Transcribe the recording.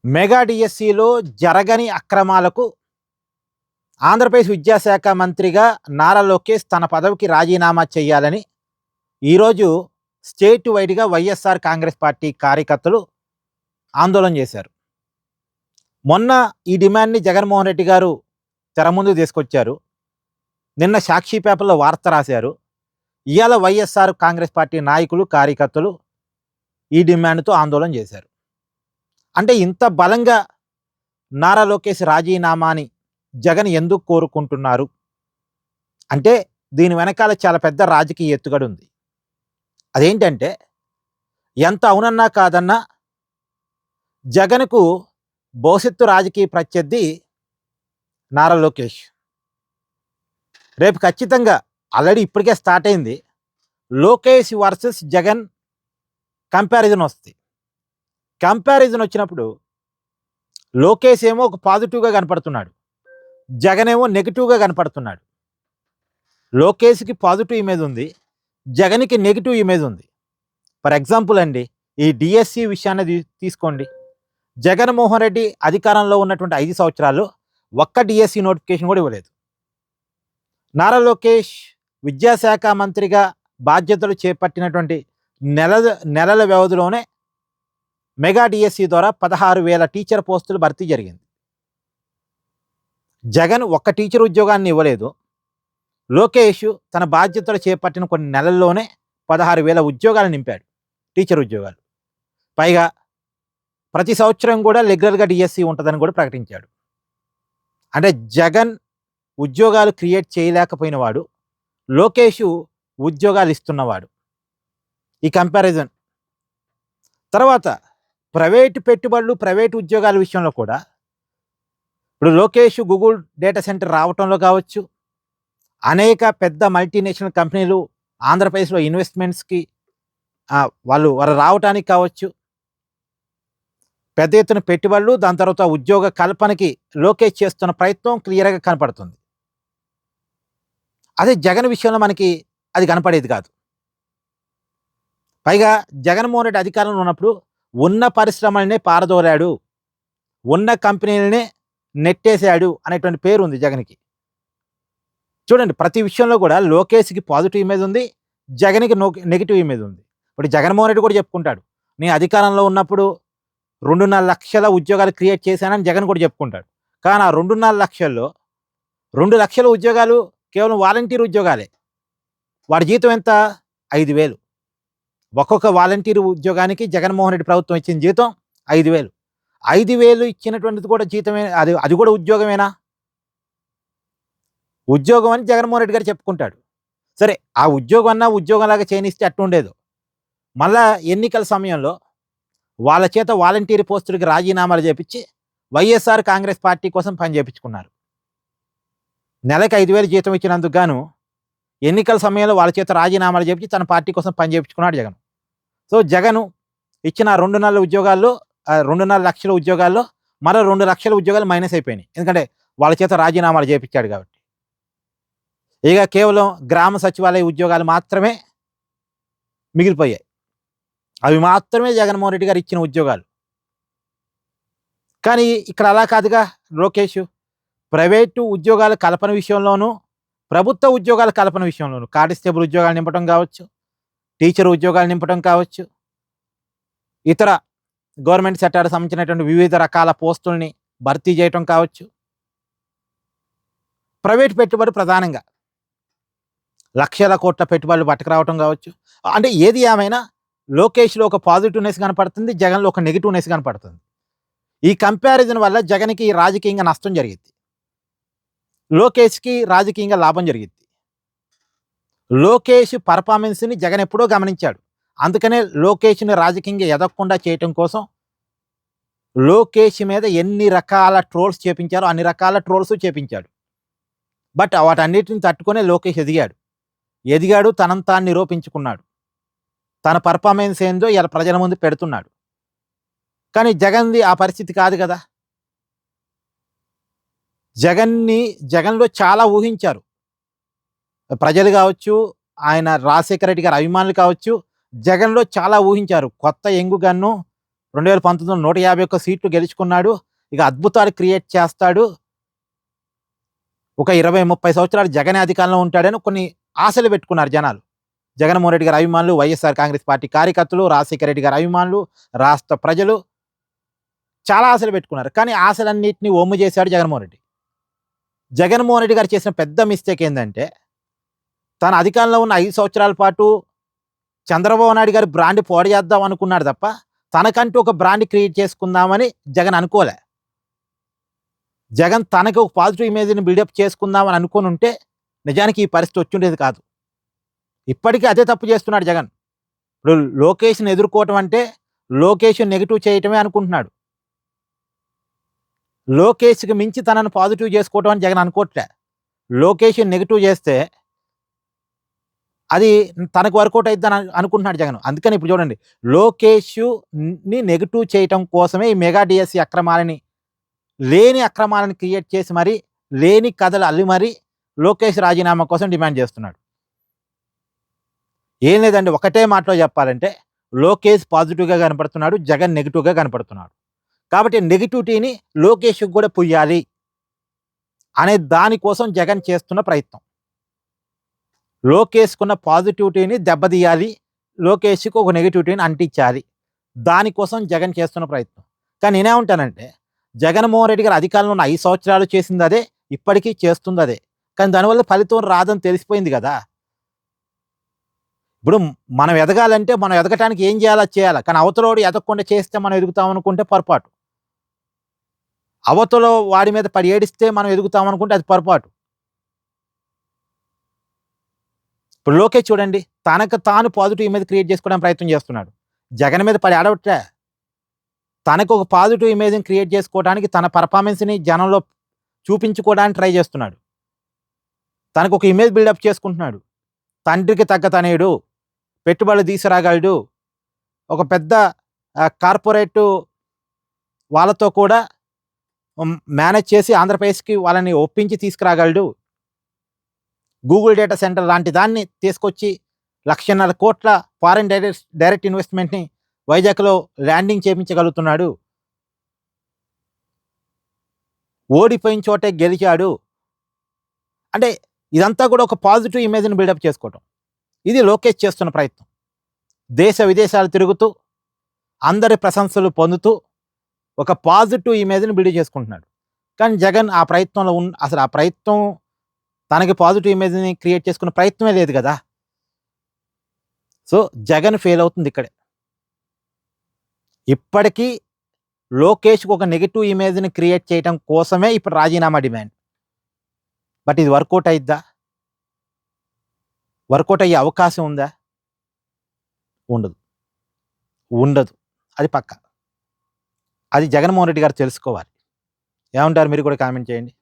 Mega డిఎస్సిలో జరగని అక్రమాలకు ఆంధ్రప్రదేశ్ విద్యాశాఖ మంత్రిగా నారా లోకేష్ తన పదవికి రాజీనామా చేయాలని ఈరోజు స్టేట్ వైడ్గా వైఎస్ఆర్ కాంగ్రెస్ పార్టీ కార్యకర్తలు ఆందోళన చేశారు. మొన్న ఈ డిమాండ్ని జగన్మోహన్ రెడ్డి గారు తెర ముందు తీసుకొచ్చారు. నిన్న సాక్షి పేపర్లో వార్త రాశారు. ఇవాళ వైఎస్ఆర్ కాంగ్రెస్ పార్టీ నాయకులు కార్యకర్తలు ఈ డిమాండ్తో ఆందోళన చేశారు. అంటే ఇంత బలంగా నారా లోకేష్ రాజీనామాని జగన్ ఎందుకు కోరుకుంటున్నారు అంటే దీని వెనకాల చాలా పెద్ద రాజకీయ ఎత్తుగడ ఉంది. అదేంటంటే ఎంత అవునన్నా కాదన్నా జగన్కు భవిష్యత్తు రాజకీయ ప్రత్యర్థి నారా లోకేష్. రేపు ఖచ్చితంగా ఆల్రెడీ ఇప్పటికే స్టార్ట్ అయింది. లోకేష్ వర్సెస్ జగన్ కంపారిజన్ వస్తుంది. కంపారిజన్ వచ్చినప్పుడు లోకేష్ ఏమో ఒక పాజిటివ్గా కనపడుతున్నాడు, జగన్ ఏమో నెగిటివ్గా కనపడుతున్నాడు. లోకేష్కి పాజిటివ్ ఇమేజ్ ఉంది, జగన్కి నెగిటివ్ ఇమేజ్ ఉంది. ఫర్ ఎగ్జాంపుల్ అండి, ఈ డిఎస్సి విషయాన్ని తీసుకోండి. జగన్మోహన్ రెడ్డి అధికారంలో ఉన్నటువంటి 5 సంవత్సరాలు ఒక్క డిఎస్సి నోటిఫికేషన్ కూడా ఇవ్వలేదు. నారా లోకేష్ విద్యాశాఖ మంత్రిగా బాధ్యతలు చేపట్టినటువంటి నెలల వ్యవధిలోనే మెగా డిఎస్సి ద్వారా 16,000 టీచర్ పోస్టులు భర్తీ జరిగింది. జగన్ ఒక్క టీచర్ ఉద్యోగాన్ని ఇవ్వలేదు. లోకేష్ తన బాధ్యతలు చేపట్టిన కొన్ని నెలల్లోనే 16,000 ఉద్యోగాలు నింపాడు, టీచర్ ఉద్యోగాలు. పైగా ప్రతి సంవత్సరం కూడా రెగ్యులర్గా డిఎస్సి ఉంటుందని కూడా ప్రకటించాడు. అంటే జగన్ ఉద్యోగాలు క్రియేట్ చేయలేకపోయిన వాడు, లోకేష్ ఉద్యోగాలు ఇస్తున్నవాడు. ఈ కంపారిజన్ తర్వాత ప్రైవేటు పెట్టుబడులు, ప్రైవేటు ఉద్యోగాల విషయంలో కూడా ఇప్పుడు లోకేష్ గూగుల్ డేటా సెంటర్ రావటంలో కావచ్చు, అనేక పెద్ద మల్టీనేషనల్ కంపెనీలు ఆంధ్రప్రదేశ్లో ఇన్వెస్ట్మెంట్స్కి వాళ్ళు రావటానికి కావచ్చు, పెద్ద ఎత్తున పెట్టుబడులు, దాని తర్వాత ఉద్యోగ కల్పనకి లోకేష్ చేస్తున్న ప్రయత్నం క్లియర్గా కనపడుతుంది. అదే జగన్ విషయంలో మనకి అది కనపడేది కాదు. పైగా జగన్మోహన్ రెడ్డి అధికారంలో ఉన్నప్పుడు ఉన్న పరిశ్రమలనే పారదోలాడు, ఉన్న కంపెనీలనే నెట్టేశాడు అనేటువంటి పేరు ఉంది జగన్కి. చూడండి, ప్రతి విషయంలో కూడా లోకేష్కి పాజిటివ్ ఇమేజ్ ఉంది, జగన్కి నెగిటివ్ ఇమేజ్ ఉంది. ఇప్పుడు జగన్మోహన్ రెడ్డి కూడా చెప్పుకుంటాడు, నేను అధికారంలో ఉన్నప్పుడు 2.5 లక్షల ఉద్యోగాలు క్రియేట్ చేశానని జగన్ కూడా చెప్పుకుంటాడు. కానీ ఆ 2.5 లక్షల్లో 2 లక్షల ఉద్యోగాలు కేవలం వాలంటీర్ ఉద్యోగాలే. వాడి జీతం ఎంత? 5,000. ఒక్కొక్క వాలంటీర్ ఉద్యోగానికి జగన్మోహన్ రెడ్డి ప్రభుత్వం ఇచ్చిన జీతం 5,000. 5,000 ఇచ్చినటువంటిది కూడా జీతమే, అది కూడా ఉద్యోగమేనా? ఉద్యోగం అని జగన్మోహన్ రెడ్డి గారు చెప్పుకుంటాడు. సరే, ఆ ఉద్యోగం అన్నా ఉద్యోగంలాగా చేయనిస్తే అట్టుండేదు. మళ్ళా ఎన్నికల సమయంలో వాళ్ళ చేత వాలంటీర్ పోస్టులకి రాజీనామాలు చేపించి వైఎస్ఆర్ కాంగ్రెస్ పార్టీ కోసం పని చేయించుకున్నారు. నెలకు 5,000 జీతం ఇచ్చినందుకు గాను ఎన్నికల సమయంలో వాళ్ళ చేత రాజీనామాలు చేపించి తన పార్టీ కోసం పని చేయించుకున్నాడు జగన్. సో జగన్ ఇచ్చిన 2.5 లక్షల ఉద్యోగాల్లో మరో 2 లక్షల ఉద్యోగాలు మైనస్ అయిపోయినాయి, ఎందుకంటే వాళ్ళ చేత రాజీనామాలు చేయించాడు కాబట్టి. ఇక కేవలం గ్రామ సచివాలయ ఉద్యోగాలు మాత్రమే మిగిలిపోయాయి. అవి మాత్రమే జగన్మోహన్ రెడ్డి గారు ఇచ్చిన ఉద్యోగాలు. కానీ ఇక్కడ అలా కాదుగా. లోకేష్ ప్రైవేటు ఉద్యోగాల కల్పన విషయంలోనూ, ప్రభుత్వ ఉద్యోగాల కల్పన విషయంలోనూ, కానిస్టేబుల్ ఉద్యోగాలు నింపడం కావచ్చు, టీచర్ ఉద్యోగాలు నింపడం కావచ్చు, ఇతర గవర్నమెంట్ సెక్టార్కి సంబంధించినటువంటి వివిధ రకాల పోస్టుల్ని భర్తీ చేయటం కావచ్చు, ప్రైవేట్ పెట్టుబడి ప్రధానంగా లక్షల కోట్ల పెట్టుబడులు పట్టుకురావటం కావచ్చు. అంటే ఏది ఏమైనా లోకేష్లో ఒక పాజిటివ్నెస్ కనపడుతుంది, జగన్లో ఒక నెగిటివ్నెస్ కనపడుతుంది. ఈ కంపారిజన్ వల్ల జగన్కి రాజకీయంగా నష్టం జరిగింది, లోకేష్కి రాజకీయంగా లాభం జరిగింది. లోకేష్ పర్ఫార్మెన్స్ని జగన్ ఎప్పుడో గమనించాడు. అందుకనే లోకేష్ని రాజకీయంగా ఎదగకుండా చేయటం కోసం లోకేష్ మీద ఎన్ని రకాల ట్రోల్స్ చేపించారో అన్ని రకాల ట్రోల్స్ చేపించాడు. బట్ వాటన్నిటిని తట్టుకునే లోకేష్ ఎదిగాడు, తనంతా తాను నిరూపించుకున్నాడు. తన పర్ఫార్మెన్స్ ఏందో ఇలా ప్రజల ముందు పెడుతున్నాడు. కానీ జగన్ది ఆ పరిస్థితి కాదు కదా. జగన్లో చాలా ఊహించారు ప్రజలు కావచ్చు, ఆయన రాజశేఖర రెడ్డి గారి అభిమానులు కావచ్చు. జగన్లో చాలా ఊహించారు. కొత్త యంగు గన్ను, 2019లో 151 సీట్లు గెలుచుకున్నాడు. ఇక అద్భుతాలు క్రియేట్ చేస్తాడు. ఒక 20-30 సంవత్సరాలు జగనే అధికారంలో ఉంటాడని కొన్ని ఆశలు పెట్టుకున్నారు జనాలు. జగన్మోహన్ రెడ్డి గారి అభిమానులు, వైఎస్ఆర్ కాంగ్రెస్ పార్టీ కార్యకర్తలు, రాజశేఖర రెడ్డి గారి అభిమానులు, రాష్ట్ర ప్రజలు చాలా ఆశలు పెట్టుకున్నారు. కానీ ఆశలన్నిటిని ఒమ్ము చేశాడు జగన్మోహన్ రెడ్డి. జగన్మోహన్ రెడ్డి గారు చేసిన పెద్ద మిస్టేక్ ఏందంటే, తన అధికారంలో ఉన్న 5 సంవత్సరాల పాటు చంద్రబాబు నాయుడు గారి బ్రాండ్ పోడ చేద్దాం అనుకున్నాడు తప్ప, తనకంటూ ఒక బ్రాండ్ క్రియేట్ చేసుకుందామని జగన్ అనుకోలే. జగన్ తనకు ఒక పాజిటివ్ ఇమేజ్‌ని బిల్డప్ చేసుకుందామని అనుకోని ఉంటే, నిజానికి ఈ పరిస్థితి వచ్చుండేది కాదు. ఇప్పటికీ అదే తప్పు చేస్తున్నాడు జగన్. ఇప్పుడు లోకేష్‌ని ఎదుర్కోవటం అంటే, లోకేష్‌ని నెగెటివ్ చేయటమే అనుకుంటున్నాడు. లోకేష్‌కి మించి తనను పాజిటివ్ చేసుకోవటం అని జగన్ అనుకోవట్లే. లోకేష్‌ని నెగెటివ్ చేస్తే అది తనకు వర్కౌట్ అయిద్దని అనుకుంటున్నాడు జగన్. అందుకని ఇప్పుడు చూడండి, లోకేష్‌ని నెగెటివ్ చేయటం కోసమే ఈ మెగా డీఎస్సీ అక్రమాలని, లేని అక్రమాలను క్రియేట్ చేసి మరి, లేని కథలు అల్లి మరి లోకేష్ రాజీనామా కోసం డిమాండ్ చేస్తున్నాడు. ఏం లేదండి, ఒకటే మాటలో చెప్పాలంటే, లోకేష్ పాజిటివ్‌గా కనపడుతున్నాడు, జగన్ నెగెటివ్‌గా కనపడుతున్నాడు. కాబట్టి నెగటివిటీని లోకేష్‌కి కూడా పుయ్యాలి అనే దానికోసం జగన్ చేస్తున్న ప్రయత్నం. లోకేష్‌కున్న పాజిటివిటీని దెబ్బతీయాలి, లోకేష్‌కి ఒక నెగటివిటీని అంటించాలి. దానికోసం జగన్ చేస్తున్న ప్రయత్నం. కానీ నేనేమంటానంటే, జగన్మోహన్ రెడ్డి గారు అధికారంలో ఉన్న 5 సంవత్సరాలు చేసింది అదే, ఇప్పటికీ చేస్తుంది అదే. కానీ దానివల్ల ఫలితం రాదని తెలిసిపోయింది కదా! ఇప్పుడు మనం ఎదగాలంటే, మనం ఎదగటానికి ఏం చేయాలో అది చేయాలి. కానీ అవతలోడు ఎదగకుండా చేస్తే మనం ఎదుగుతాం అనుకుంటే పొరపాటు. అవతల వాడి మీద పడి ఏడిస్తే మనం ఎదుగుతాం అనుకుంటే అది పొరపాటు. ఇప్పుడు లోకేష్ చూడండి, తనకు తాను పాజిటివ్ ఇమేజ్ క్రియేట్ చేసుకోవడానికి ప్రయత్నం చేస్తున్నాడు. జగన్ మీద పడి ఏడవట్లే. తనకు ఒక పాజిటివ్ ఇమేజ్‌ని క్రియేట్ చేసుకోవడానికి, తన పెర్ఫార్మన్స్‌ని జనంలో చూపించుకోవడానికి ట్రై చేస్తున్నాడు. తనకు ఒక ఇమేజ్ బిల్డప్ చేసుకుంటున్నాడు. తండ్రికి తగ్గ తనయుడు, పెట్టుబడులు తీసుకురాగలడు, ఒక పెద్ద కార్పొరేట్ వాళ్ళతో కూడా మేనేజ్ చేసి ఆంధ్రప్రదేశ్‌కి వాళ్ళని ఒప్పించి తీసుకురాగలడు. గూగుల్ డేటా సెంటర్ లాంటి దాన్ని తీసుకొచ్చి 1,50,000 కోట్ల ఫారిన్ డైరెక్ట్ ఇన్వెస్ట్‌మెంట్‌ని వైజాగ్‌లో ల్యాండింగ్ చేపించగలుగుతున్నాడు. ఓడిపోయిన చోటే గెలిచాడు. అంటే ఇదంతా కూడా ఒక పాజిటివ్ ఇమేజ్‌ని బిల్డప్ చేసుకోవటం. ఇది లోకేష్ చేస్తున్న ప్రయత్నం. దేశ విదేశాలు తిరుగుతూ, అందరి ప్రశంసలు పొందుతూ, ఒక పాజిటివ్ ఇమేజ్‌ని బిల్డ్ చేసుకుంటున్నాడు. కానీ జగన్ ఆ ప్రయత్నంలో అసలు ఆ ప్రయత్నం, తనకి పాజిటివ్ ఇమేజ్‌ని క్రియేట్ చేసుకునే ప్రయత్నమే లేదు కదా! సో, జగన్ ఫెయిల్ అవుతుంది ఇక్కడే. ఇప్పటికీ లోకేష్‌కి ఒక నెగెటివ్ ఇమేజ్‌ని క్రియేట్ చేయటం కోసమే ఇప్పుడు రాజీనామా డిమాండ్. బట్ ఇది వర్కౌట్ అయిద్దా? వర్కౌట్ అయ్యే అవకాశం ఉందా? ఉండదు. ఉండదు. అది పక్కా. అది జగన్మోహన్ రెడ్డి గారు తెలుసుకోవాలి. ఏమంటారు, మీరు కూడా కామెంట్ చేయండి.